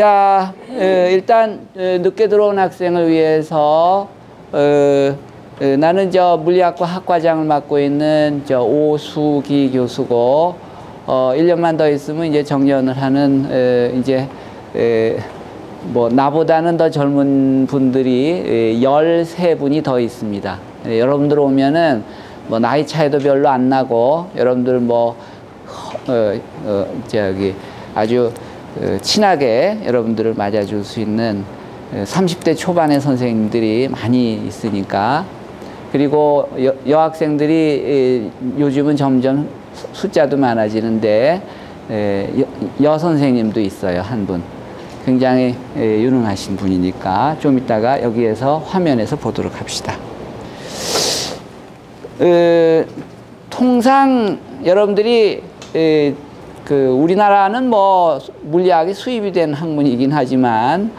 자, 일단 늦게 들어온 학생을 위해서 나는 물리학과 학과장을 맡고 있는 오수기 교수고 1년만 더 있으면 이제 정년을 하는 이제 뭐 나보다는 더 젊은 분들이 13분이 더 있습니다. 여러분들 오면은 뭐 나이 차이도 별로 안 나고 여러분들 뭐 아주 친하게 여러분들을 맞아줄 수 있는 30대 초반의 선생님들이 많이 있으니까, 그리고 여학생들이 요즘은 점점 숫자도 많아지는데 여선생님도 있어요. 한 분 굉장히 유능하신 분이니까 좀 이따가 여기에서 화면에서 보도록 합시다. 통상 여러분들이 우리나라는 뭐 물리학이 수입이 된 학문이긴 하지만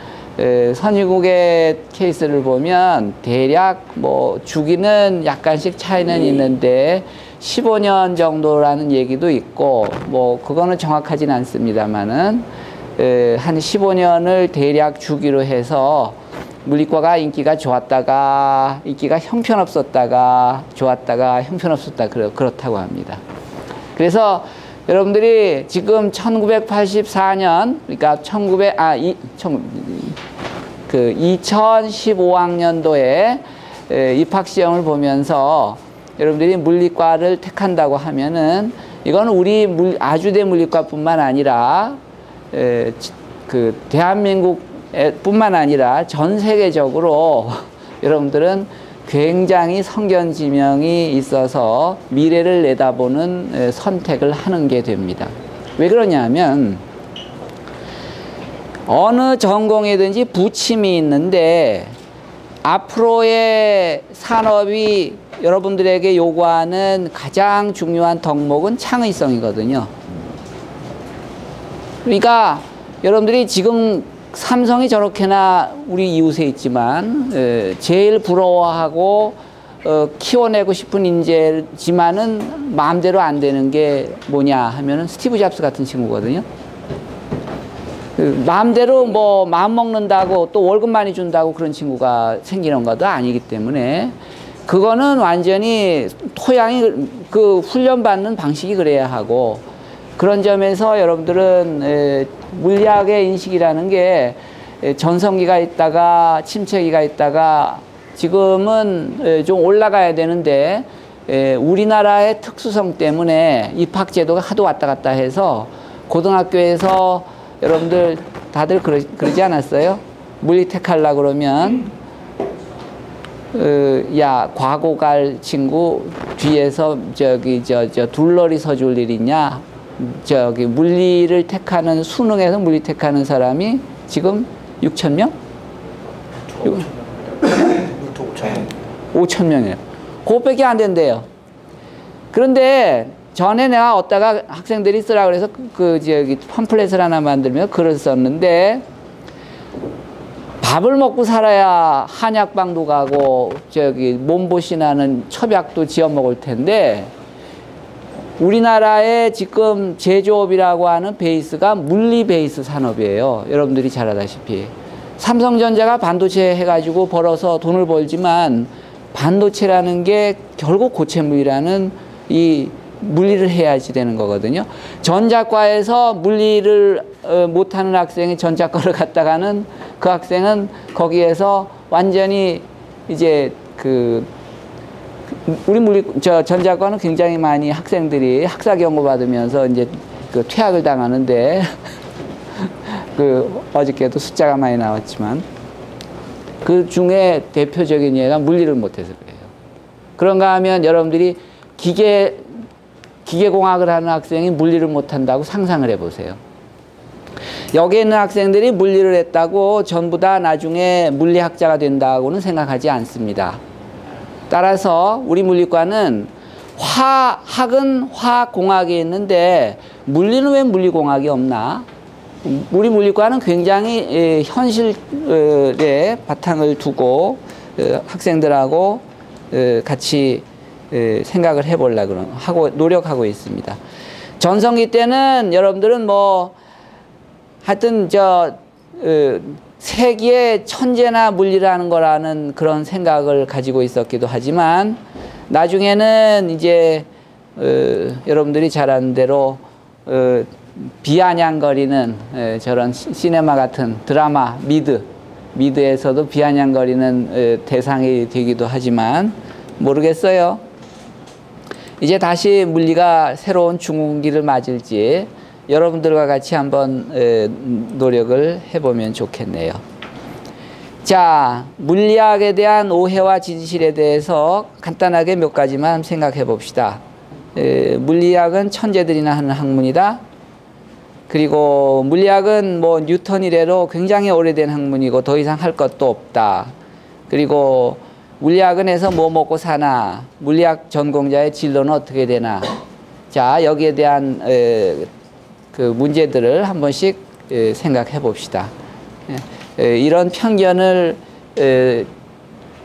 선진국의 케이스를 보면 대략 뭐 주기는 약간씩 차이는 있는데 15년 정도라는 얘기도 있고, 뭐 그거는 정확하진 않습니다만은 한 15년을 대략 주기로 해서 물리과가 인기가 좋았다가 인기가 형편없었다가 좋았다가 형편없었다 그렇다고 합니다. 그래서 여러분들이 지금 1984년, 그러니까 2015학년도에 입학시험을 보면서 여러분들이 물리과를 택한다고 하면은 이건 우리 아주대 물리과뿐만 아니라 대한민국 뿐만 아니라 전 세계적으로 여러분들은 굉장히 성견지명이 있어서 미래를 내다보는 선택을 하는 게 됩니다. 왜 그러냐면 어느 전공이든지 부침이 있는데 앞으로의 산업이 여러분들에게 요구하는 가장 중요한 덕목은 창의성이거든요. 그러니까 여러분들이 지금 삼성이 저렇게나 우리 이웃에 있지만 제일 부러워하고 키워내고 싶은 인재지만은 마음대로 안 되는 게 뭐냐 하면은 스티브 잡스 같은 친구거든요. 마음대로 뭐 마음 먹는다고 또 월급 많이 준다고 그런 친구가 생기는 것도 아니기 때문에 그거는 완전히 토양이 훈련받는 방식이 그래야 하고, 그런 점에서 여러분들은 물리학의 인식이라는 게 전성기가 있다가 침체기가 있다가 지금은 좀 올라가야 되는데 우리나라의 특수성 때문에 입학제도가 하도 왔다 갔다 해서 고등학교에서 여러분들 다들 그러지 않았어요? 물리 택하려고 그러면 야, 과고 갈 친구 뒤에서 둘러리 서줄 일 있냐? 물리를 택하는, 수능에서 물리 택하는 사람이 지금 6,000명? 5,000명이에요. 그것밖에 안 된대요. 그런데 전에 내가 어디다가 학생들이 쓰라 그래서 팜플렛을 하나 만들면 글을 썼는데, 밥을 먹고 살아야 한약방도 가고 몸보신하는 첩약도 지어 먹을 텐데, 우리나라의 지금 제조업이라고 하는 베이스가 물리 베이스 산업이에요. 여러분들이 잘 알다시피 삼성전자가 반도체 해가지고 벌어서 돈을 벌지만 반도체라는 게 결국 고체물이라는 이 물리를 해야지 되는 거거든요. 전자과에서 물리를 못하는 학생이 전자과를 갔다가는 그 학생은 거기에서 완전히 이제 우리 전자과는 굉장히 많이 학생들이 학사 경고 받으면서 이제 퇴학을 당하는데 어저께도 숫자가 많이 나왔지만 그 중에 대표적인 예가 물리를 못해서 그래요. 그런가 하면 여러분들이 기계공학을 하는 학생이 물리를 못한다고 상상을 해보세요. 여기 있는 학생들이 물리를 했다고 전부 다 나중에 물리학자가 된다고는 생각하지 않습니다. 따라서 우리 물리과는 화학은 화학공학이 있는데 물리는 왜 물리공학이 없나? 우리 물리과는 굉장히 현실에 바탕을 두고 학생들하고 같이 생각을 해보려고 하고 노력하고 있습니다. 전성기 때는 여러분들은 뭐 하여튼 세기의 천재나 물리라는 거라는 그런 생각을 가지고 있었기도 하지만 나중에는 이제 여러분들이 잘 아는 대로 비아냥거리는 저런 시네마 같은 드라마 미드에서도 비아냥거리는 대상이 되기도 하지만 모르겠어요. 이제 다시 물리가 새로운 중흥기를 맞을지 여러분들과 같이 한번 노력을 해보면 좋겠네요. 자, 물리학에 대한 오해와 진실에 대해서 간단하게 몇 가지만 생각해 봅시다. 물리학은 천재들이나 하는 학문이다. 그리고 물리학은 뭐 뉴턴 이래로 굉장히 오래된 학문이고 더 이상 할 것도 없다. 그리고 물리학은 해서 뭐 먹고 사나, 물리학 전공자의 진로는 어떻게 되나. 자, 여기에 대한 그 문제들을 한 번씩 생각해 봅시다. 이런 편견을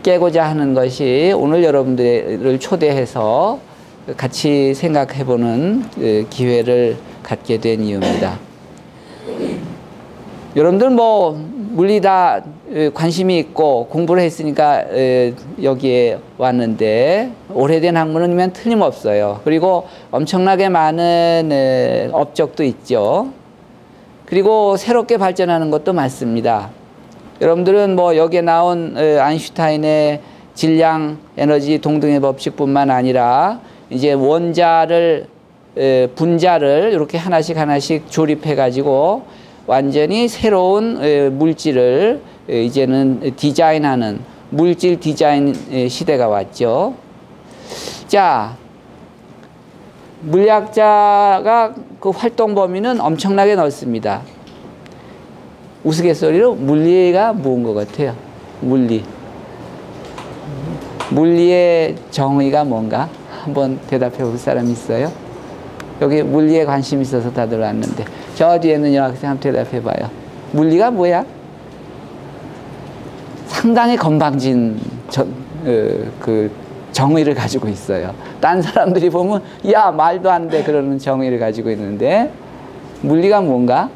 깨고자 하는 것이 오늘 여러분들을 초대해서 같이 생각해 보는 기회를 갖게 된 이유입니다. 여러분들 뭐 물리 다 관심이 있고 공부를 했으니까 여기에 왔는데 오래된 학문은 틀림없어요. 그리고 엄청나게 많은 업적도 있죠. 그리고 새롭게 발전하는 것도 많습니다. 여러분들은 뭐 여기에 나온 아인슈타인의 질량, 에너지 동등의 법칙뿐만 아니라 이제 원자를 분자를 이렇게 하나씩 조립해 가지고 완전히 새로운 물질을 이제는 디자인하는 물질 디자인 시대가 왔죠. 자, 물리학자가 그 활동 범위는 엄청나게 넓습니다. 우스갯소리로 물리가 뭔 것 같아요? 물리의 정의가 뭔가? 한번 대답해 볼 사람 있어요? 여기 물리에 관심 있어서 다들 왔는데 저 뒤에 있는 여학생 한번 대답해 봐요. 물리가 뭐야? 상당히 건방진 그 정의를 가지고 있어요. 딴 사람들이 보면 야 말도 안 돼 그러는 정의를 가지고 있는데 물리가 뭔가?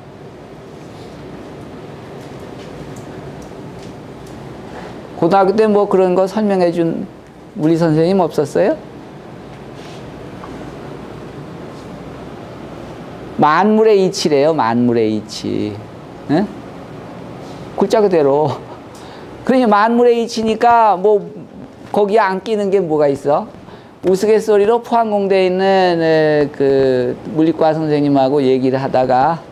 고등학교 때 뭐 그런 거 설명해 준 물리 선생님 없었어요? 만물의 이치래요. 만물의 이치. 응? 글자 그대로. 그러니 만물의 이치니까 뭐 거기에 안 끼는 게 뭐가 있어? 우스갯소리로 포항공대에 있는 그 물리과 선생님하고 얘기를 하다가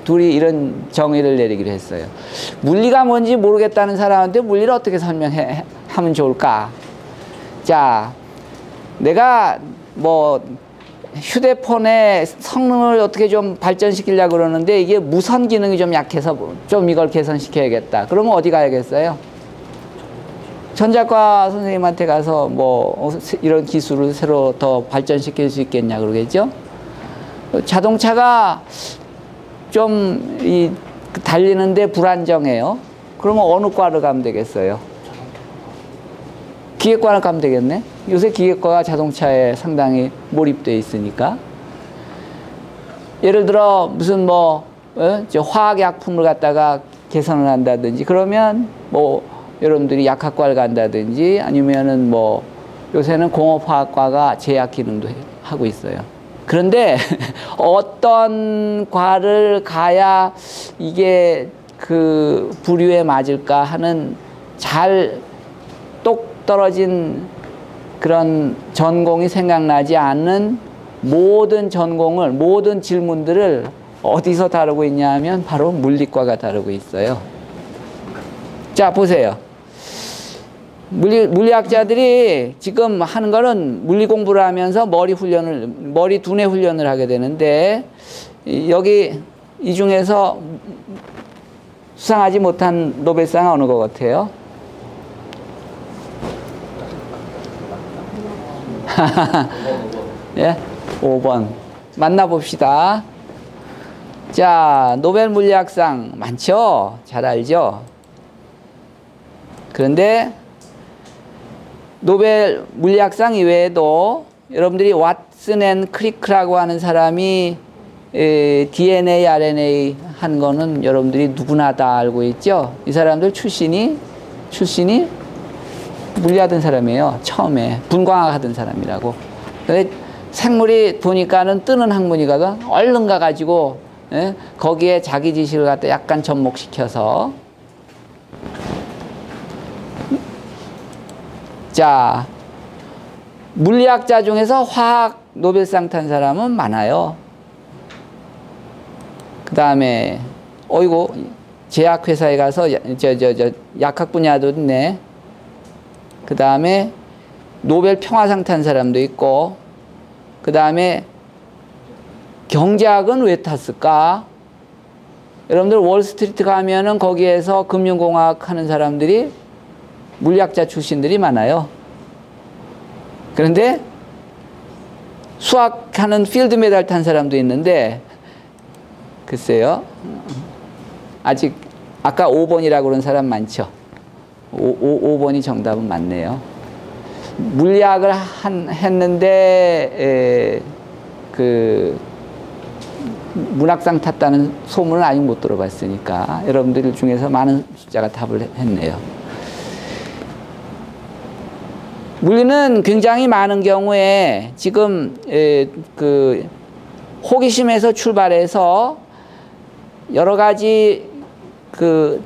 둘이 이런 정의를 내리기로 했어요. 물리가 뭔지 모르겠다는 사람한테 물리를 어떻게 설명하면 좋을까? 자, 내가 뭐 휴대폰의 성능을 어떻게 좀 발전시키려고 그러는데 이게 무선 기능이 좀 약해서 좀 이걸 개선시켜야겠다. 그러면 어디 가야겠어요? 전자과 선생님한테 가서 뭐 이런 기술을 새로 더 발전시킬 수 있겠냐 그러겠죠? 자동차가 좀 달리는데 불안정해요. 그러면 어느 과를 가면 되겠어요? 기계과를 가면 되겠네? 요새 기계과가 자동차에 상당히 몰입되어 있으니까. 예를 들어 무슨 뭐 화학약품을 갖다가 개선을 한다든지 그러면 뭐 여러분들이 약학과를 간다든지 아니면은 뭐 요새는 공업화학과가 제약 기능도 하고 있어요. 그런데 어떤 과를 가야 이게 그 부류에 맞을까 하는 잘 똑 떨어진 그런 전공이 생각나지 않는 모든 전공을, 모든 질문들을 어디서 다루고 있냐 하면 바로 물리과가 다루고 있어요. 자, 보세요. 물리학자들이 지금 하는 거는 물리 공부를 하면서 머리 두뇌 훈련을 하게 되는데, 여기 이 중에서 수상하지 못한 노벨상 어느 것 같아요? 예? 5번. 만나봅시다. 자, 노벨 물리학상 많죠? 잘 알죠? 그런데 노벨 물리학상 이외에도 여러분들이 왓슨 앤 크리크라고 하는 사람이 DNA, RNA 한 거는 여러분들이 누구나 다 알고 있죠. 이 사람들 출신이 물리하던 사람이에요. 처음에 분광학 하던 사람이라고. 근데 생물이 보니까는 뜨는 학문이거든. 얼른 가가지고 거기에 자기 지식을 갖다 약간 접목시켜서 자, 물리학자 중에서 화학 노벨상 탄 사람은 많아요. 그 다음에 어이구 제약회사에 가서 약학 분야도 있네. 그 다음에 노벨 평화상 탄 사람도 있고, 그 다음에 경제학은 왜 탔을까? 여러분들 월스트리트 가면은 거기에서 금융공학 하는 사람들이 물리학자 출신들이 많아요. 그런데 수학하는 필드 메달 탄 사람도 있는데, 글쎄요. 아직 아까 5번이라고 그런 사람 많죠. 5번이 정답은 맞네요. 물리학을 했는데 그 문학상 탔다는 소문을 아직 못 들어봤으니까 여러분들 중에서 많은 숫자가 답을 했네요. 물리는 굉장히 많은 경우에 지금 그 호기심에서 출발해서 여러 가지 그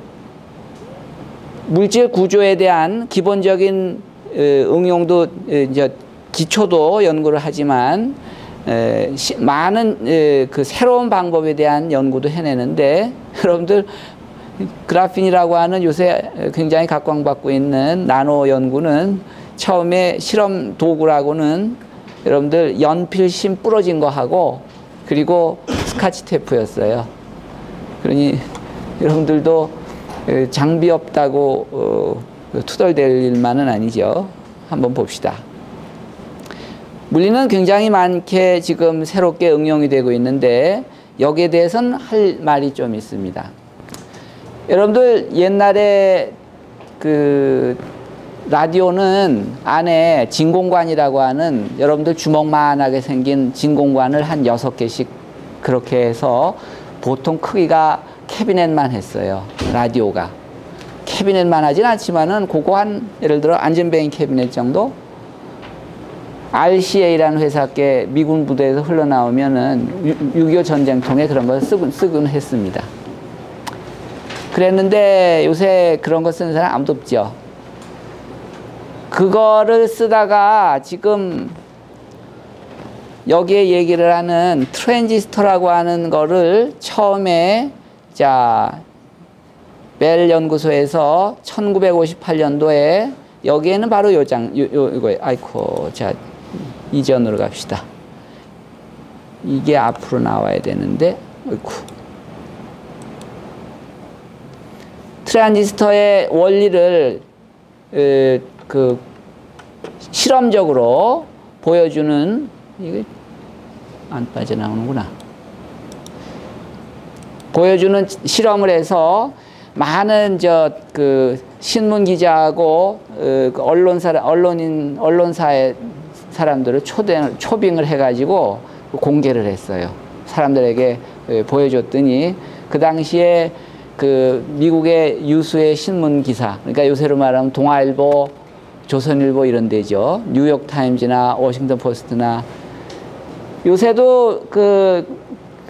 물질 구조에 대한 기본적인 응용도 이제 기초도 연구를 하지만 많은 그 새로운 방법에 대한 연구도 해내는데, 여러분들 그라핀이라고 하는 요새 굉장히 각광받고 있는 나노 연구는 처음에 실험 도구라고는 여러분들 연필심 부러진 거 하고 그리고 스카치 테이프였어요. 그러니 여러분들도 장비 없다고 투덜댈 일만은 아니죠. 한번 봅시다. 물리는 굉장히 많게 지금 새롭게 응용이 되고 있는데 여기에 대해서는 할 말이 좀 있습니다. 여러분들 옛날에 그 라디오는 안에 진공관이라고 하는 여러분들 주먹만하게 생긴 진공관을 한 6개씩 그렇게 해서 보통 크기가 캐비넷만 했어요. 라디오가. 캐비넷만 하진 않지만은 그거 한 예를 들어 안전뱅이 캐비넷 정도? RCA라는 회사께 미군 부대에서 흘러나오면은 6.25 전쟁통에 그런 걸 쓰곤 했습니다. 그랬는데 요새 그런 거 쓰는 사람 아무도 없죠. 그거를 쓰다가 지금 여기에 얘기를 하는 트랜지스터라고 하는 거를 처음에 벨 연구소에서 1958년도에 여기에는 바로 이거예요. 아이코, 자, 이전으로 갑시다. 이게 앞으로 나와야 되는데, 아이코. 트랜지스터의 원리를 그 실험적으로 보여주는, 이게 안 빠져나오는구나. 보여주는 실험을 해서 많은 그 신문 기자하고 언론사의 사람들을 초빙을 해가지고 공개를 했어요. 사람들에게 보여줬더니 그 당시에 그 미국의 유수의 신문 기사, 그러니까 요새로 말하면 동아일보, 조선일보 이런 데죠. 뉴욕 타임즈나 워싱턴 포스트나 요새도 그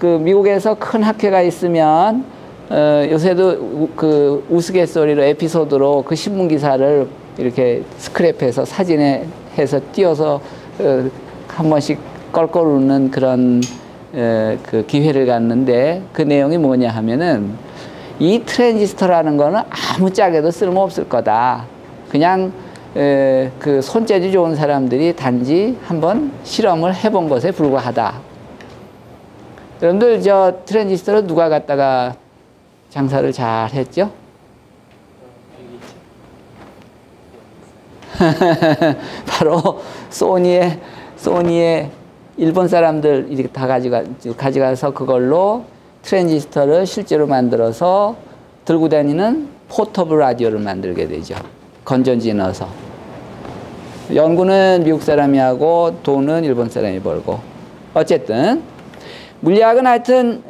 미국에서 큰 학회가 있으면 요새도 그 우스갯소리로 에피소드로 그 신문 기사를 이렇게 스크랩해서 사진에 해서 띄워서 한 번씩 껄껄 웃는 그런 그 기회를 갖는데, 그 내용이 뭐냐 하면은 이 트랜지스터라는 거는 아무짝에도 쓸모없을 거다. 그냥 그 손재주 좋은 사람들이 단지 한번 실험을 해본 것에 불과하다. 여러분들 저 트랜지스터를 누가 갖다가 장사를 잘 했죠? 바로 소니의 일본 사람들 이렇게 다 가져가서 그걸로 트랜지스터를 실제로 만들어서 들고 다니는 포터블 라디오를 만들게 되죠. 건전지에 넣어서. 연구는 미국 사람이 하고 돈은 일본 사람이 벌고. 어쨌든 물리학은 하여튼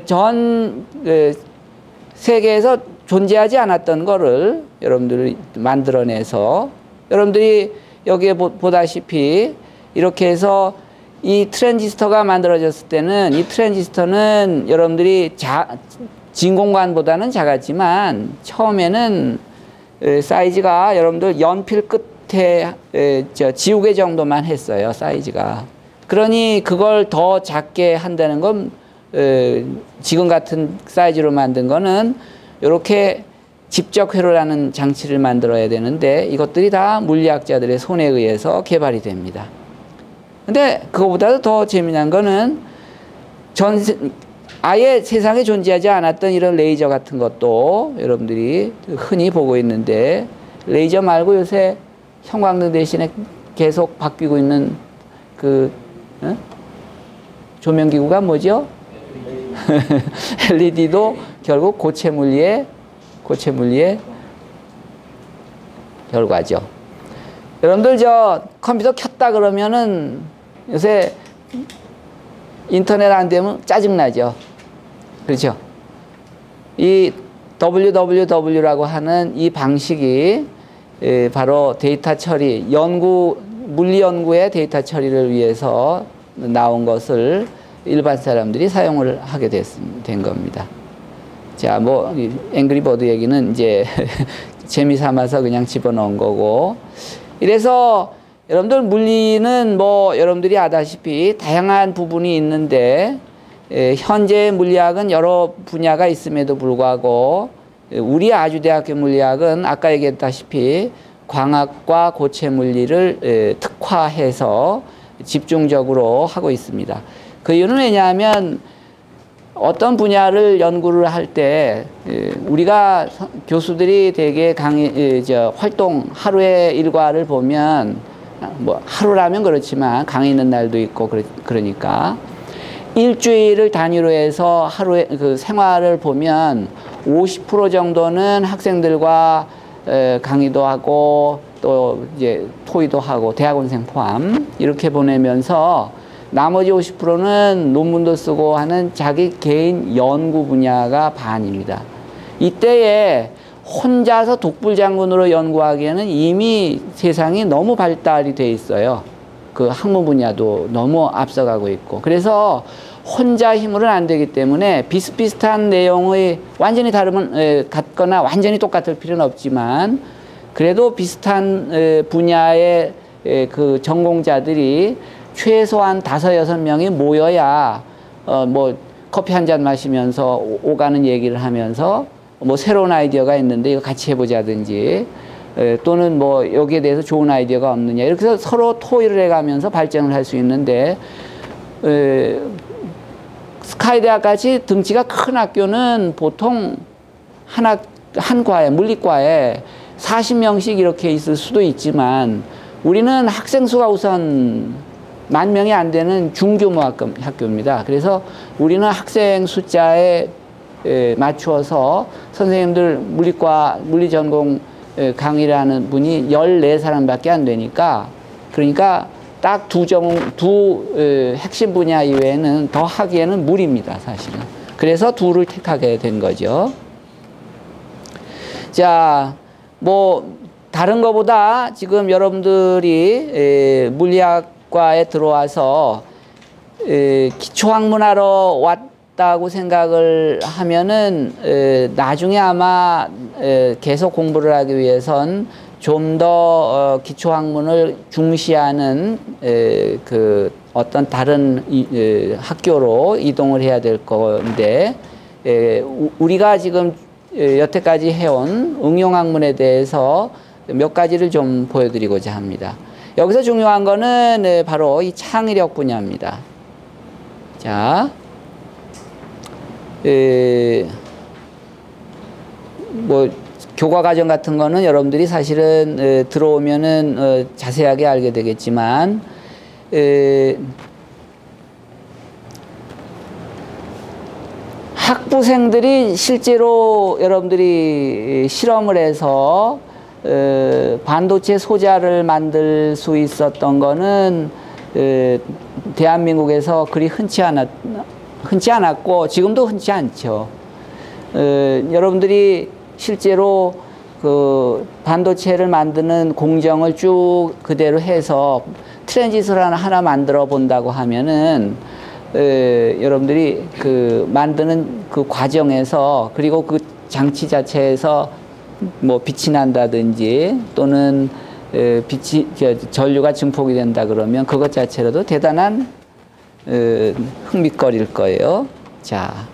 전 세계에서 존재하지 않았던 거를 여러분들이 만들어내서 여러분들이 여기에 보다시피 이렇게 해서 이 트랜지스터가 만들어졌을 때는 이 트랜지스터는 여러분들이 진공관보다는 작았지만 처음에는 사이즈가 여러분들 연필 끝에 지우개 정도만 했어요. 사이즈가. 그러니 그걸 더 작게 한다는 건 지금 같은 사이즈로 만든 거는 이렇게 집적 회로라는 장치를 만들어야 되는데 이것들이 다 물리학자들의 손에 의해서 개발이 됩니다. 근데 그거보다도 더 재미난 거는 아예 세상에 존재하지 않았던 이런 레이저 같은 것도 여러분들이 흔히 보고 있는데 레이저 말고 요새 형광등 대신에 계속 바뀌고 있는 그 조명기구가 뭐죠? LED도 결국 고체 물리의 결과죠. 여러분들 저 컴퓨터 켰다 그러면은 요새 인터넷 안 되면 짜증나죠. 그렇죠? 이 WWW라고 하는 이 방식이 바로 데이터 처리, 물리 연구의 데이터 처리를 위해서 나온 것을 일반 사람들이 사용을 하게 된 겁니다. 자, 뭐 앵그리버드 얘기는 이제 재미 삼아서 그냥 집어넣은 거고. 이래서 여러분들 물리는 뭐 여러분들이 아다시피 다양한 부분이 있는데 현재 물리학은 여러 분야가 있음에도 불구하고 우리 아주대학교 물리학은 아까 얘기했다시피 광학과 고체 물리를 특화해서 집중적으로 하고 있습니다. 그 이유는 왜냐하면 어떤 분야를 연구를 할 때 우리가 교수들이 되게 활동 하루의 일과를 보면 뭐 하루라면 그렇지만 강의 있는 날도 있고 그러니까 일주일을 단위로 해서 하루의 그 생활을 보면 50% 정도는 학생들과 강의도 하고 또 이제 토의도 하고 대학원생 포함 이렇게 보내면서 나머지 50%는 논문도 쓰고 하는 자기 개인 연구 분야가 반입니다. 이때에 혼자서 독불장군으로 연구하기에는 이미 세상이 너무 발달이 돼 있어요. 그 학문 분야도 너무 앞서가고 있고. 그래서 혼자 힘으로는 안 되기 때문에 비슷비슷한 내용의 완전히 같거나 완전히 똑같을 필요는 없지만 그래도 비슷한 분야의 그 전공자들이 최소한 5-6명이 모여야 뭐 커피 한 잔 마시면서 오가는 얘기를 하면서 뭐 새로운 아이디어가 있는데 이거 같이 해보자든지 또는 뭐 여기에 대해서 좋은 아이디어가 없느냐 이렇게 해서 서로 토의를 해가면서 발전을 할 수 있는데 스카이대학 같이 등치가 큰 학교는 보통 한 과에 물리과에 40명씩 이렇게 있을 수도 있지만 우리는 학생 수가 우선 10,000명이 안 되는 중규모 학교입니다. 그래서 우리는 학생 숫자에 맞추어서 선생님들 물리 전공 강의를 하는 분이 14사람밖에 안 되니까 그러니까 딱 두 핵심 분야 이외에는 더 하기에는 무리입니다, 사실은. 그래서 둘을 택하게 된 거죠. 자, 뭐 다른 거보다 지금 여러분들이 물리학과에 들어와서 기초학문하러 왔다고 생각을 하면은 나중에 아마 계속 공부를 하기 위해선 좀 더 기초학문을 중시하는 그 어떤 다른 학교로 이동을 해야 될 건데 우리가 지금 여태까지 해온 응용학문에 대해서 몇 가지를 좀 보여드리고자 합니다. 여기서 중요한 거는 바로 이 창의력 분야입니다. 자, 뭐 교과 과정 같은 거는 여러분들이 사실은 들어오면은 자세하게 알게 되겠지만 학부생들이 실제로 여러분들이 실험을 해서 반도체 소자를 만들 수 있었던 거는 대한민국에서 그리 흔치 흔치 않았고 지금도 흔치 않죠. 여러분들이 실제로 그 반도체를 만드는 공정을 쭉 그대로 해서 트랜지스터를 하나 만들어 본다고 하면은 여러분들이 그 만드는 그 과정에서 그리고 그 장치 자체에서 뭐 빛이 난다든지 또는 전류가 증폭이 된다 그러면 그것 자체로도 대단한 흥미거리일 거예요. 자.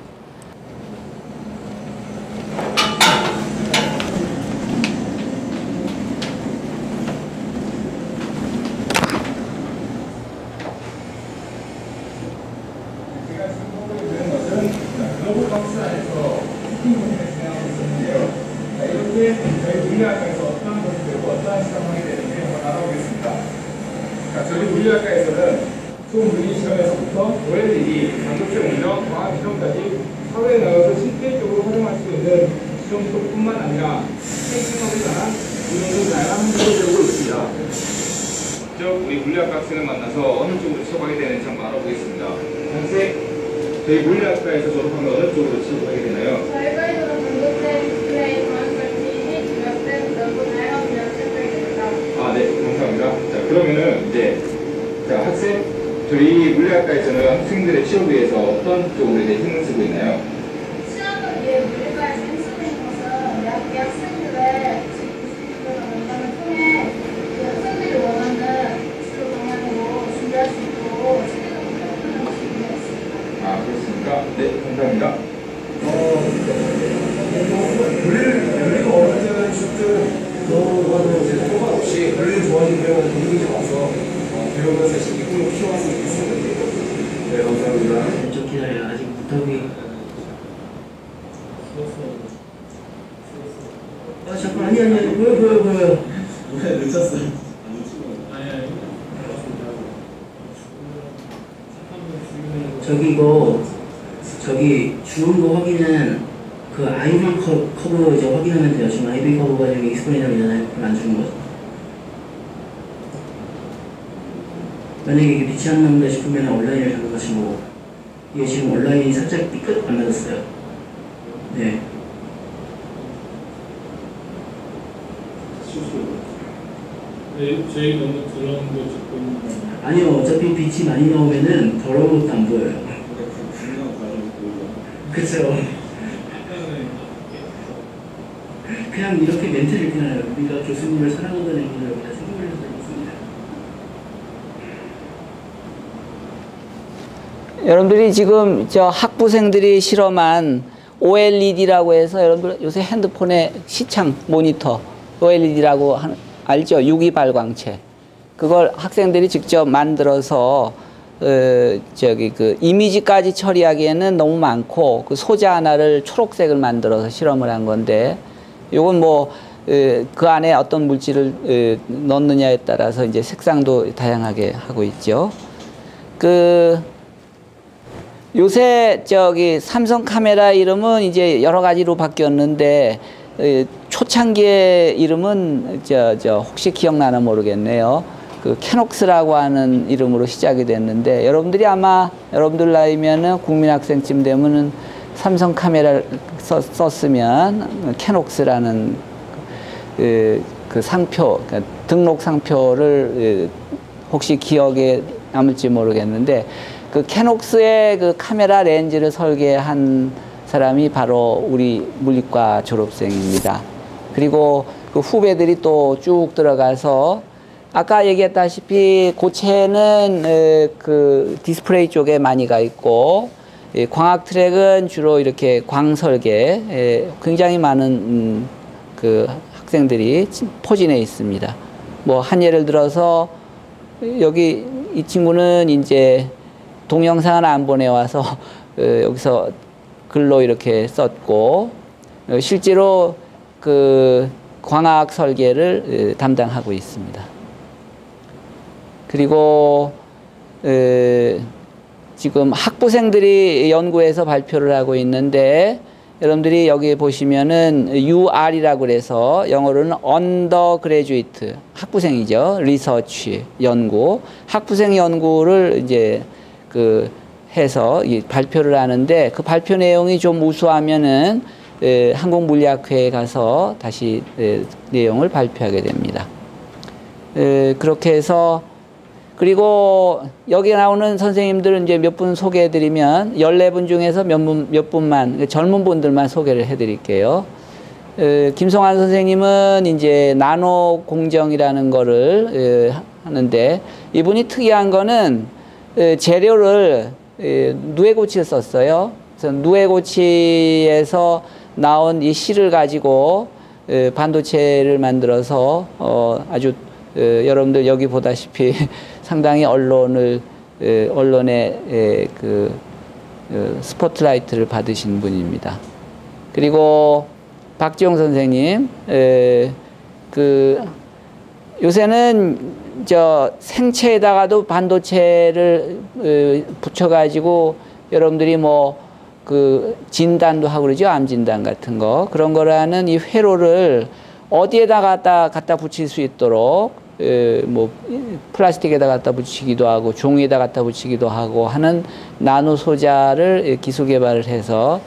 저희 물리학과에서 어떤 것을 배우고 어떠한 실험을 하게 되는지 한번 알아보겠습니다. 저희 물리학과에서는 소물리 실험에서부터 OLED, 반도체 공정, 과학 실험까지 사회에 나가서 실질적으로 활용할 수 있는 실험뿐만 아니라 생생업에 관한 이론도 다양한 학문을 배우고 있습니다. 직접 우리 물리학과 학생을 만나서 어느 쪽으로 취업하게 되는지 한번 알아보겠습니다. 학생, 저희 물리학과에서 졸업하면 어느 쪽으로 취업하게 되나요? 네, 감사합니다. 자, 그러면은 이제 학생, 저희 물리학과에서는 학생들의 취업을 위해서 어떤 쪽으로 이제 힘을 쓰고 있나요? 취업을 위해 물리과에서 힘쓰고 있는 것은 학생들의 면담을 통해 학생들이 원하는 진로 방향으로 준비할 수 있도록 체계적으로 접근할 수 있습니다. 아, 그렇습니까? 네, 감사합니다. 물리가 어느 때는 쉽든 너는 이제 상관없이 물리를 좋아하는 배우가 동생이 와서 배우면서 쉽게 꿈을 키워갈 수 있습니다. 네, 감사합니다. 좀 기다려. 아직 부탁이. 아 잠깐 아니 보여. 왜 늦었어? 저기 주는 거 확인은 그 아이비 커브 이제 확인하면 돼요. 지금 아이비 커브가 지금 익스플레이너이잖아요. 그걸 안 주는 거죠. 만약에 이게 빛이 안 나온다 싶으면 온라인을 잠가시고 이게 지금 온라인이 살짝 삐끗 안 맞았어요. 네. 제일 너무 더러운 거 조금. 아니요, 어차피 빛이 많이 나오면은 더러운 것도 안 보여요. 그쵸. 그냥 이렇게 멘트를 그냥 우리가 교수님을 사랑한다는 의미로 그냥 생각을 해서 있습니다. 여러분들이 지금 저 학부생들이 실험한 OLED라고 해서 여러분들 요새 핸드폰의 시창 모니터 OLED라고 알죠? 유기 발광체. 그걸 학생들이 직접 만들어서 그 이미지까지 처리하기에는 너무 많고 그 소자 하나를 초록색을 만들어서 실험을 한 건데 요건 뭐 그 안에 어떤 물질을 넣느냐에 따라서 이제 색상도 다양하게 하고 있죠. 그 요새 저기 삼성 카메라 이름은 이제 여러 가지로 바뀌었는데 초창기의 이름은 혹시 기억나나 모르겠네요. 그 캐녹스라고 하는 이름으로 시작이 됐는데 여러분들이 아마 여러분들 나이면은 국민학생쯤 되면은 삼성 카메라를 썼으면 캐녹스라는 그 상표, 그러니까 등록 상표를 혹시 기억에 남을지 모르겠는데 그 캐녹스의 그 카메라 렌즈를 설계한 사람이 바로 우리 물리과 졸업생입니다. 그리고 그 후배들이 또 쭉 들어가서 아까 얘기했다시피 고체는 그 디스플레이 쪽에 많이 가 있고 광학 트랙은 주로 이렇게 광 설계 굉장히 많은 그 학생들이 포진해 있습니다. 뭐 한 예를 들어서 여기 이 친구는 이제 동영상을 안 보내와서 여기서 글로 이렇게 썼고 실제로 그 광학 설계를 담당하고 있습니다. 그리고 지금 학부생들이 연구해서 발표를 하고 있는데 여러분들이 여기 보시면은 UR이라고 그래서 영어로는 Undergraduate 학부생이죠. 리서치 연구 학부생 연구를 이제 그 해서 이 발표를 하는데 그 발표 내용이 좀 우수하면은 한국물리학회에 가서 다시 내용을 발표하게 됩니다. 그렇게 해서 그리고 여기 나오는 선생님들은 이제 몇 분 소개해드리면 14분 중에서 몇 분만 젊은 분들만 소개를 해드릴게요. 김성환 선생님은 이제 나노 공정이라는 거를 하는데 이분이 특이한 거는 재료를 누에고치를 썼어요. 그래서 누에고치에서 나온 이 실을 가지고 반도체를 만들어서 아주 여러분들 여기 보다시피 상당히 언론에 스포트라이트를 받으신 분입니다. 그리고 박지용 선생님, 요새는 생체에다가도 반도체를 붙여가지고 여러분들이 진단도 하고 그러죠. 암 진단 같은 거. 그런 거를 하는 이 회로를 어디에다 갖다 붙일 수 있도록 플라스틱에다 갖다 붙이기도 하고 종이에다 갖다 붙이기도 하고 하는 나노 소자를 기술 개발을 해서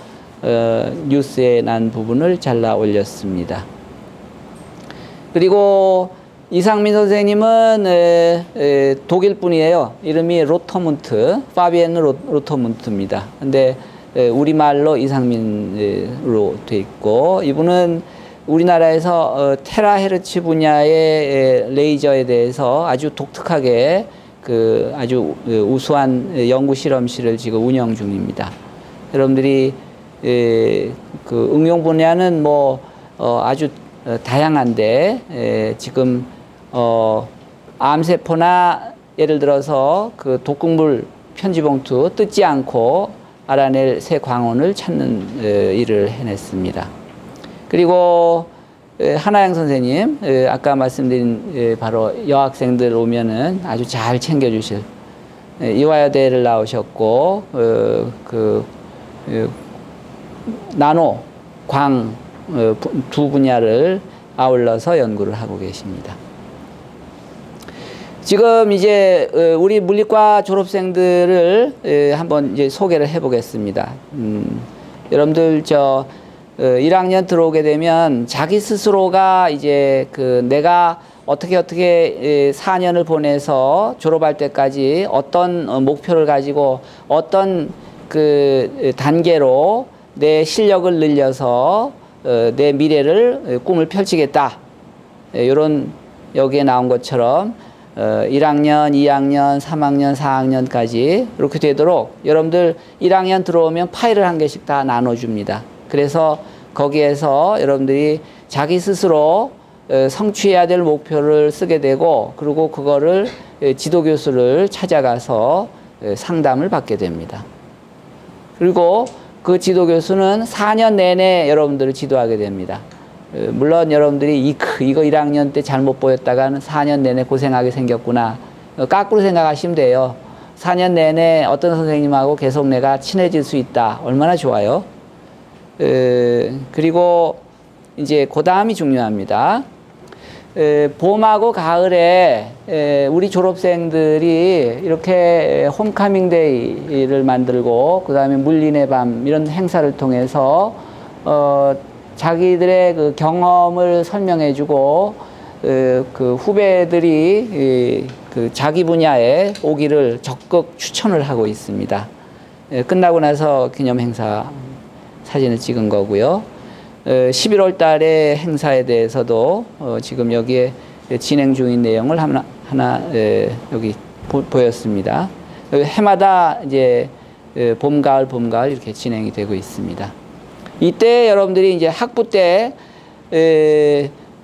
뉴스에 난 부분을 잘라 올렸습니다. 그리고 이상민 선생님은 독일 분이에요. 이름이 로터문트, 파비엔 로터문트입니다. 근데 우리말로 이상민으로 돼 있고 이분은 우리나라에서 테라헤르츠 분야의 레이저에 대해서 아주 독특하게 아주 우수한 연구 실험실을 지금 운영 중입니다. 여러분들이 응용 분야는 아주 다양한데 지금 암세포나 예를 들어서 독극물 편지봉투 뜯지 않고 알아낼 새 광원을 찾는 일을 해냈습니다. 그리고 하나영 선생님, 아까 말씀드린 바로 여학생들 오면은 아주 잘 챙겨주실 이화여대를 나오셨고 나노, 광 두 분야를 아울러서 연구를 하고 계십니다. 지금 이제 우리 물리과 졸업생들을 한번 이제 소개를 해보겠습니다. 여러분들 1학년 들어오게 되면 자기 스스로가 이제 내가 어떻게 4년을 보내서 졸업할 때까지 어떤 목표를 가지고 어떤 단계로 내 실력을 늘려서 내 미래를 꿈을 펼치겠다. 이런 여기에 나온 것처럼 1학년, 2학년, 3학년, 4학년까지 이렇게 되도록 여러분들 1학년 들어오면 파일을 한 개씩 다 나눠줍니다. 그래서 거기에서 여러분들이 자기 스스로 성취해야 될 목표를 쓰게 되고 그리고 그거를 지도교수를 찾아가서 상담을 받게 됩니다. 그리고 그 지도교수는 4년 내내 여러분들을 지도하게 됩니다. 물론 여러분들이 이거 1학년 때 잘못 보였다가는 4년 내내 고생하게 생겼구나. 거꾸로 생각하시면 돼요. 4년 내내 어떤 선생님하고 계속 내가 친해질 수 있다. 얼마나 좋아요. 그리고 이제 그 다음이 중요합니다. 봄하고 가을에 우리 졸업생들이 이렇게 홈카밍 데이를 만들고 그 다음에 물린의 밤 이런 행사를 통해서 자기들의 경험을 설명해주고 후배들이 자기 분야에 오기를 적극 추천을 하고 있습니다. 끝나고 나서 기념 행사 사진을 찍은 거고요. 11월 달에 행사에 대해서도 지금 여기에 진행 중인 내용을 하나 여기 보였습니다. 해마다 이제 봄, 가을 이렇게 진행이 되고 있습니다. 이때 여러분들이 이제 학부 때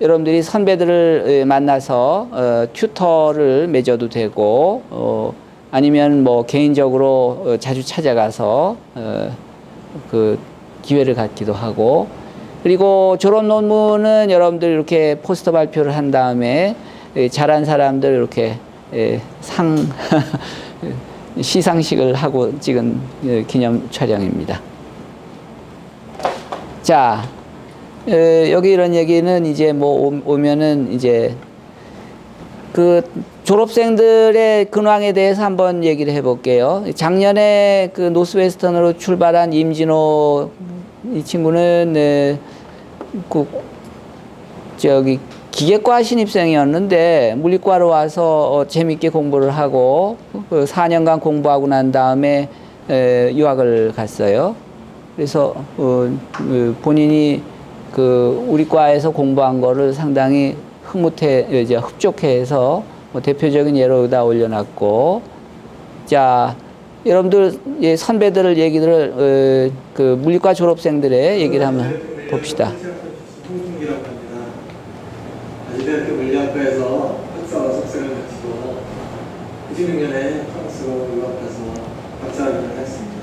여러분들이 선배들을 만나서 튜터를 맺어도 되고 아니면 개인적으로 자주 찾아가서 기회를 갖기도 하고 그리고 졸업 논문은 여러분들 이렇게 포스터 발표를 한 다음에 잘한 사람들 이렇게 시상식을 하고 찍은 기념 촬영입니다. 자, 여기 이런 얘기는 이제 오면은 이제 졸업생들의 근황에 대해서 한번 얘기를 해볼게요. 작년에 그 노스웨스턴으로 출발한 임진호 이 친구는 그 저기 기계과 신입생이었는데 물리과로 와서 재밌게 공부를 하고 그 4년간 공부하고 난 다음에 유학을 갔어요. 그래서 본인이 그 우리 과에서 공부한 거를 상당히 흡족해해서 뭐 대표적인 예로다 올려놨고, 자 여러분들 선배들을 얘기를 그 물리과 졸업생들의 얘기를 한번 봅시다. 홍승기라고 합니다. 아시대학교 물리학과에서 박사와 석사를 마치고 96년에 프랑스로 유학해서 박사학위를 했습니다.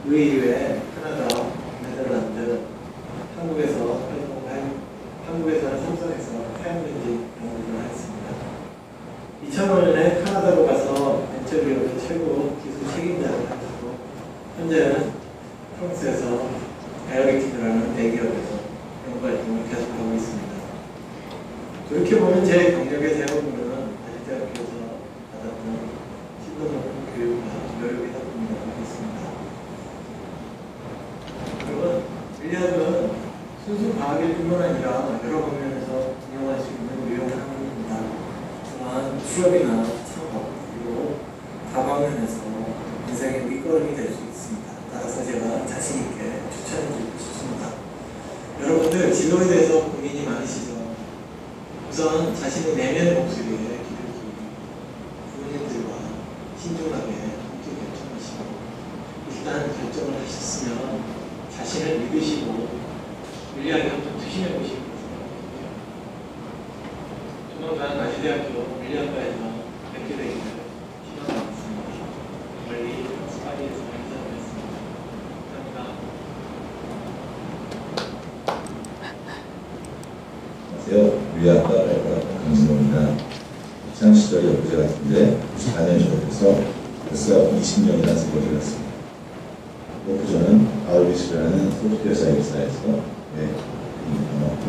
그 이후에 캐나다, 네덜란드, 한국에서는 삼성에서 태양전지 연구를 했습니다. 2005년에 캐나다로 가서 벤처기업의 최고 기술 책임자를 하고 현재는 프랑스에서 에어리티드라는 대기업에서 연구 활동을 계속하고 있습니다. 돌이켜보면 제 경력의 대부분은 아시대학교에서 받았던 실무 높은 교육과 노력의 덕분이라고 하겠습니다. 여러분, 물리학은 순수 과학일 뿐만 아니라 여러 방면에서 응용할 수 있는 유용한 학문입니다. 또한 취업이나 창업, 그리고 다방면에서 인생의 밑거름이 될 수 있습니다. 따라서 제가 자신 있게 추천해드리고 싶습니다. 여러분들 진로에 대해서 고민이 많으시죠? 우선 자신의 내면의 목소리에 귀를 기울이고 부모님들과 신중하게 함께 결정하시고 일단 결정을 하셨으면 자신을 믿으시고 물리학에 한번 투신해보시고 조만간 아시대학교 물리학과에서 뵙게 되기를 희망하겠습니다. 멀리 스파이에서 인사드렸습니다. 감사합니다. 안녕하세요. 물리학과 강진호입니다. 학창 시절이 엊그제 같은데 94년 졸업해서 벌써 20년이나 세월이 갔습니다. 그 저는 아우리스라는 소프트웨어 사이트사에서 그만큼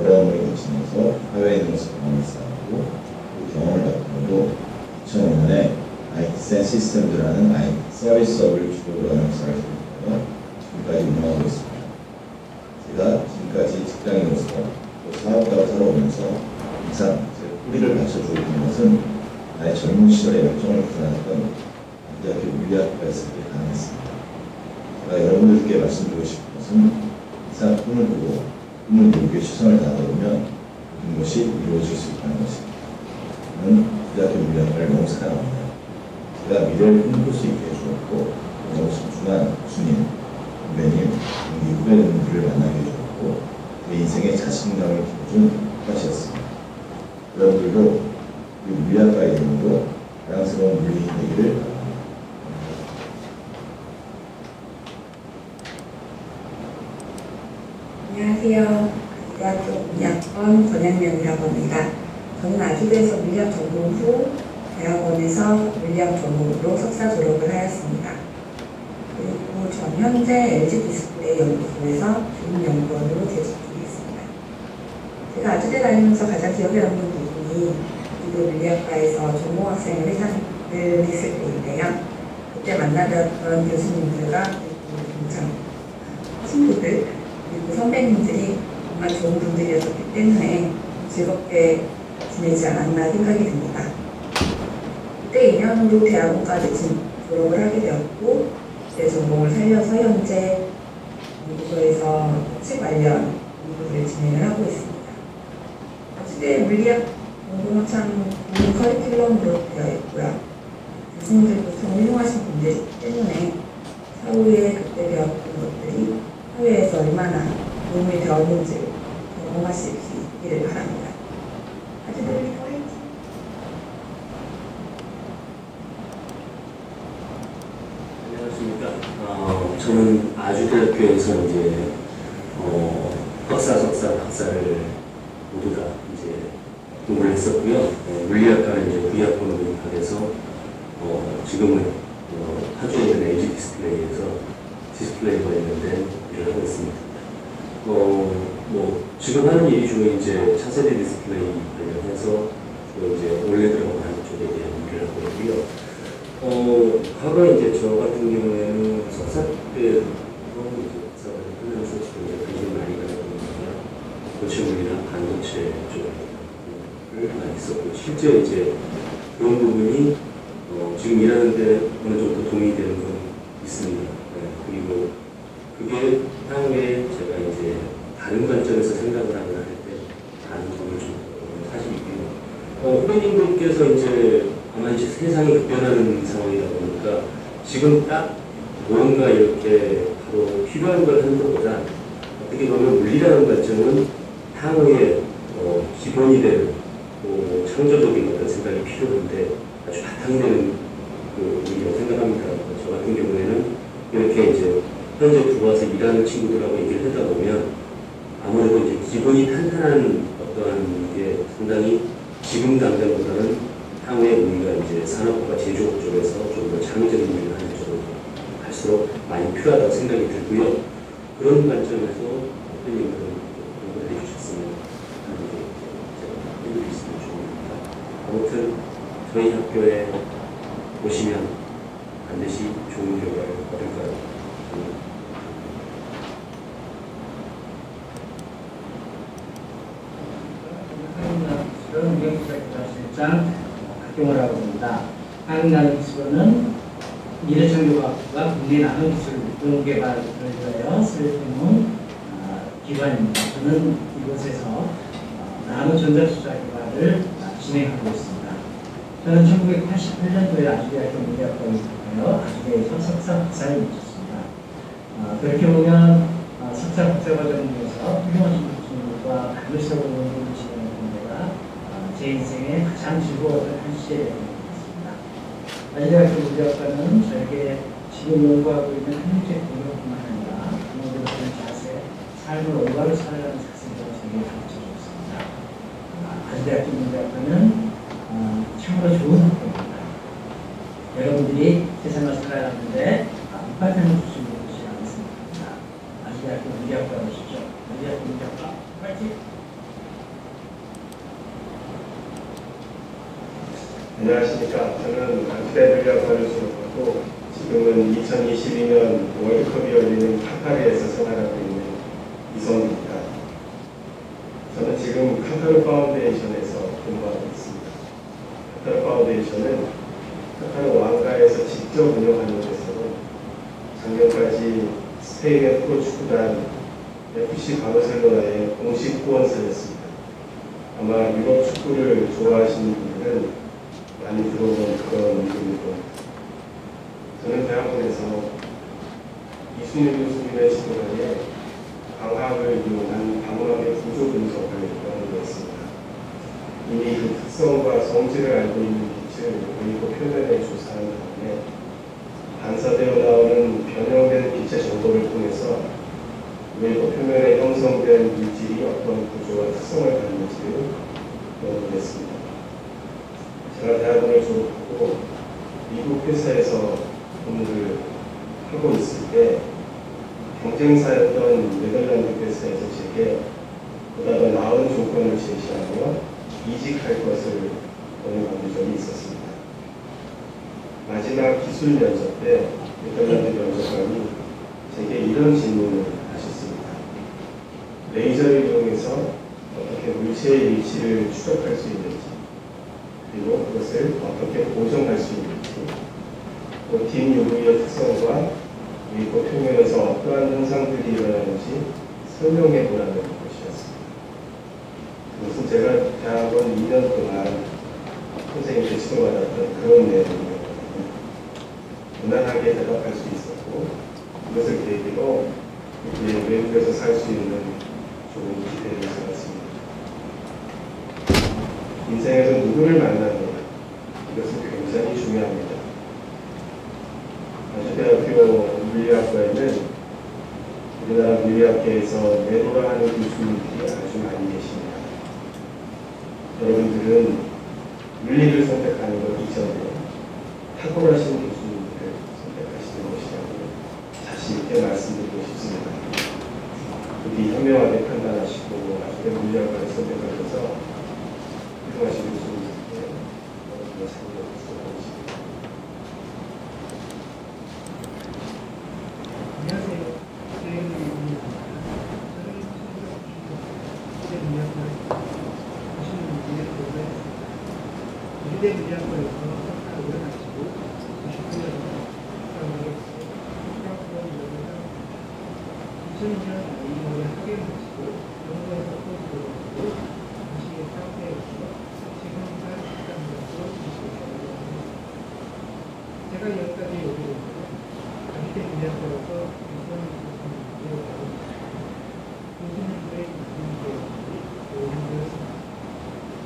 여러 업무를 거치면서 사회에 있는 것을 경험을 쌓았고 그 경험을 바탕으로 2005년에 IT센 시스템즈라는 IT 서비스업을 주도로 하는 회사를 설립하여 지금까지 운영하고 있습니다. 제가 지금까지 직장인으로서 또 사업가로 살아오면서 항상 제 뿌리를 받쳐주고 있는 것은 나의 젊은 시절의 열정을 구현했던 대학교 물리학과에서 그게 가능했습니다. 제가 여러분들께 말씀드리고 싶은 것은 이상 꿈을 꾸고 꿈을 이루기에 최선을 다하다 보면 모든 것이 이루어질 수 있다는 것입니다. 저는 대학교 물리학과를 너무 사랑합니다. 제가 미래를 꿈꿀 수 있게 해주었고 너무 소중한 교수님, 선배님, 동기 후배님들을 만나게 해주었고 내 인생의 자신감을 키워준 것이었습니다. 여러분들도 이 물리학과의 이름으로 자랑스러운 물리인 되기를 바랍니다. 안녕하세요. 대학교 물리학번 권현명이라고 합니다. 저는 아주대에서 물리학 전공 후 대학원에서 물리학 전공으로 석사 졸업을 하였습니다. 그리고 전 현재 LG 디스플레이 연구소에서 주임연구원으로 재직 중에 있습니다. 제가 아주대 다니면서 가장 기억에 남는 부분이 이도 물리학과에서 전공학생 회상을 했을 때인데요. 그때 만나뵀던 교수님들과 동창 친구들 그리고 선배님들이 정말 좋은 분들이었기 때문에 즐겁게 지내지 않았나 생각이 듭니다. 그때 인연으로 대학원까지 졸업을 하게 되었고 제 전공을 살려서 현재 연구소에서 책 관련 연구를 진행을 하고 있습니다. 아주대 물리학 공공학창 국민 커리큘럼으로 되어 있고요. 교수님들도 정말 훌륭하신 분들이기 때문에 사후에 그때 배웠던 것들이 사회에서 얼마나 도움이 되었는지 경험하실 수 있기를 바랍니다. 아주대 물리학 화이팅! 안녕하십니까. 저는 아주대학교에서 이제 석사, 박사를 모두 다 이제 공부를 했었고요. 물리학과는 이제 V학번으로 입학해서 지금은 파주에 있는 LG 디스플레이에서 디스플레이 관련된 일을 하고 있습니다. 지금 하는 일 중에 이제 차세대 디스플레이 관련해서 이제 OLED 과거 이제 저 같은 경우에는 석사 때 이제 석사를 하면서 지금 이제 관심 많이 가지고 있는데요. 고체물이나 반도체 쪽을 많이 썼고, 실제 이제 그런 부분이 지금 일하는데 어느 정도 도움이 되는 건 있습니다. 네. 그리고 그게 향후에 제가 이제 다른 관점에서 생각을 하거나 할 때 다른 도움을 좀 사실이고요. 후배님들께서 이제 아마 이제 세상이 급변하는 상황이다 보니까 지금 딱 뭔가 이렇게 바로 필요한 걸 하는 것보다 어떻게 보면 물리라는 관점은 향후에 기본이 될 창조적인 어떤 생각이 필요한데 아주 바탕이 되는 일이라고 생각합니다. 저 같은 경우에는 이렇게 이제 현재 들어와서 일하는 친구들하고 얘기를 하다 보면 아무래도 이제 기본이 탄탄한 어떠한 게 상당히 지금 당장보다는 향후에 우리가 이제 산업과 제조업 쪽에서 좀 더 창의적인 일을 하는 쪽으로 갈수록 많이 필요하다고 생각이 들고요. 그런 관점에서 대표님들은 공부를 해주셨으면 하는 게 제가 해드릴 수 있는 조언입니다. 아무튼 저희 학교에 오시면 반드시 좋은 결과를 얻을 거라고 생각합니다. 실장 박경호라고 합니다. 한국나노기술은 미래창조과학부가 국내 나노기술 연구개발을 위하여 설립해놓은 기관입니다. 저는 이곳에서 나노전자수자 개발을 진행하고 있습니다. 저는 1988년도에 아주대학교 물리학과에 입학하여 아주대에서 석사 박사를 마쳤습니다. 그렇게 보면 석사 박사 과정에서 훌륭하신 교수님과 반드시적으로 연구를 진행하는 데가 제 인생의 가장 즐거웠던 한 시절이었던 것 같습니다. 아주대학교 물리학과는 저에게 지금 연구하고 있는 한국적 공격뿐만 아니라 공격하는 자세, 삶을 올바로 살아가는 자세를 저에게 가르쳐주었습니다. 아주대학교 물리학과는 참으로 좋은 학교입니다. 여러분들이 세상을 살아가는데 밑바탕을 주시는 것이 않습니다. 아주대학교 물리학과 오십시오. 아주대학교 물리학과 파이팅! 안녕하십니까. 저는 아주대 물리학과를 졸업하고 지금은 2022년 월드컵이 열리는 카타르에서 생활하고 있는 이성입니다. 저는 지금 카타르 파운데이션에서 공부하고 있습니다. 카타르 파운데이션은 카타르 왕가에서 직접 운영하는 데서로 작년까지 스페인의 프로축구단 FC 바르셀로나의 공식 후원사였습니다. 아마 유럽 축구를 좋아하시는 분들은 많이 들어본 그런 이름이고, 저는 대학원에서 이순일 교수님의 지도하에 광학을 이용한 방화학의 구조 분석을 하는 거였습니다. 이미 그 특성과 성질을 알고 있는 빛을 그리고 표면에 조사한 다음에 반사되어 나오는 변형된 빛의 정보를 통해서 외부 표면에 형성된 물질이 어떤 구조와 특성을 갖는지를 연구했습니다. 제가 대학원을 졸업하고 미국 회사에서 근무를 하고 있을 때 경쟁사였던 네덜란드 회사에서 제게 보다 더 나은 조건을 제시하며 이직할 것을 권유받은 적이 있었습니다. 마지막 기술 면접 때 네덜란드 면접관이 제게 이런 질문을 하셨습니다. 레이저를 이용해서 어떻게 물체의 위치를 추적할 수 있는지, 그리고 그것을 어떻게 보정할 수 있는지, 또 딘 UV의 특성과 그리고 표면에서 어떠한 현상들이 일어나는지 설명해 보라는 것이었습니다. 그것은 제가 대학원 2년 동안 선생님께 지도받았던 그런 내용이었거든요. 무난하게 대답할 수 있었고, 그것을 계기로 외국에서 살 수 있는 좋은 기회를 잡았습니다. 인생에서 누구를 만나느냐, 이것은 굉장히 중요합니다. 아주대학교 물리학과에는 우리나라 물리학계에서 내로라 하는 교수님들이 아주 많이 계십니다. 여러분들은 물리를 선택하는 것 이전에 탁월하신 교수님들을 선택하시는 것이라고 자신 있게 말씀드리고 싶습니다. 부디 현명하게 판단하시고 아주대 물리학과를 선택하셔서 훌륭하신 교수님들께 여러분의 삶을 수고하십니다. 미래학교에서 석사를 마치고 99년에 2002년 이후에 학위를 마치고 연구에서 포스트를 하고 당시에 사업대에서 지금까지 직장으로서 제가 여기까지 오게 된 것은 당시에 미래학교로서 유선을 교수님들의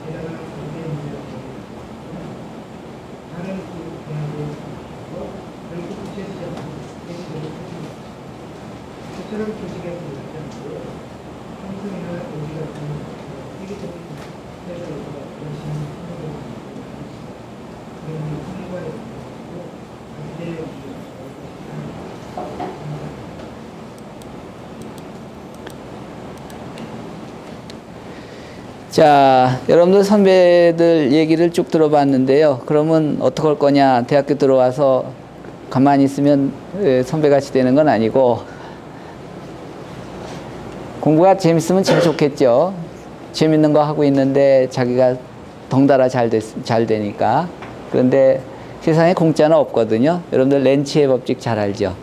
대단한 관계입니다. 다른 대학교에서 결국 저처럼 조직에서 일하지 않고 평소이나 우리 같은 세계적인 회사에서 열심히 하는 그런 성과에 있고 기대에 자, 여러분들 선배들 얘기를 쭉 들어봤는데요. 그러면 어떻게 할 거냐? 대학교 들어와서 가만히 있으면 선배같이 되는 건 아니고 공부가 재밌으면 제일 좋겠죠. 재밌는 거 하고 있는데 자기가 덩달아 잘 되니까. 그런데 세상에 공짜는 없거든요. 여러분들 렌치의 법칙 잘 알죠?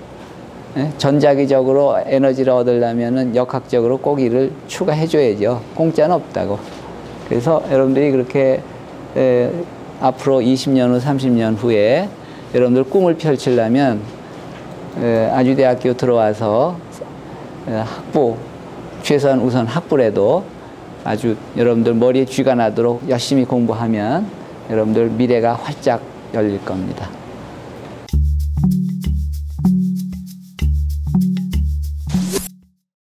전자기적으로 에너지를 얻으려면 역학적으로 꼭 이를 추가해 줘야죠. 공짜는 없다고. 그래서 여러분들이 그렇게 앞으로 20년 후 30년 후에 여러분들 꿈을 펼치려면 아주대학교 들어와서 학부 최소한 우선 학부라도 아주 여러분들 머리에 쥐가 나도록 열심히 공부하면 여러분들 미래가 활짝 열릴 겁니다.